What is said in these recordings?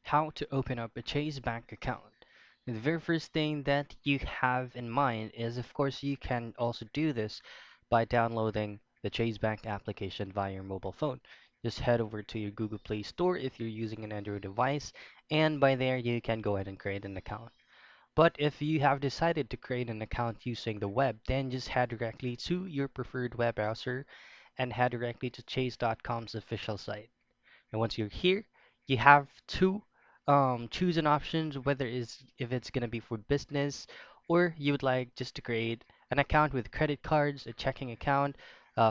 how to open up a Chase bank account. The very first thing that you have in mind is, of course, you can also do this by downloading the Chase Bank application via your mobile phone. Just head over to your Google Play Store if you're using an Android device, and by there you can go ahead and create an account. But if you have decided to create an account using the web, then just head directly to your preferred web browser and head directly to chase.com's official site. And once you're here, you have to choose an options whether is if it's gonna be for business or you would like just to create an account with credit cards, a checking account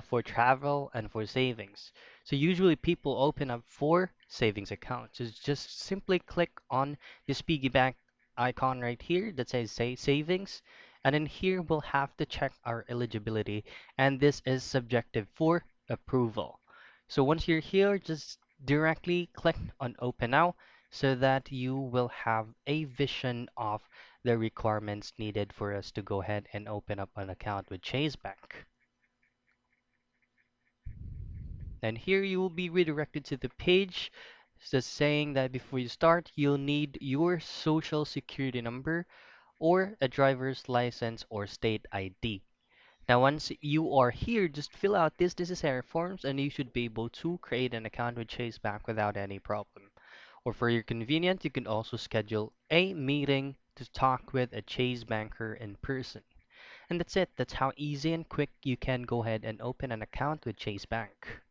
for travel and for savings. So usually people open up for savings accounts. Just simply click on this piggy bank icon right here that says say savings, and then here we'll have to check our eligibility, and this is subjective for approval. So once you're here, just directly click on Open Now so that you will have a vision of the requirements needed for us to go ahead and open up an account with Chase Bank. And here you will be redirected to the page just saying that before you start, you'll need your social security number or a driver's license or state ID. Now, once you are here, just fill out these necessary forms and you should be able to create an account with Chase Bank without any problem. Or for your convenience, you can also schedule a meeting to talk with a Chase banker in person. And that's it. That's how easy and quick you can go ahead and open an account with Chase Bank.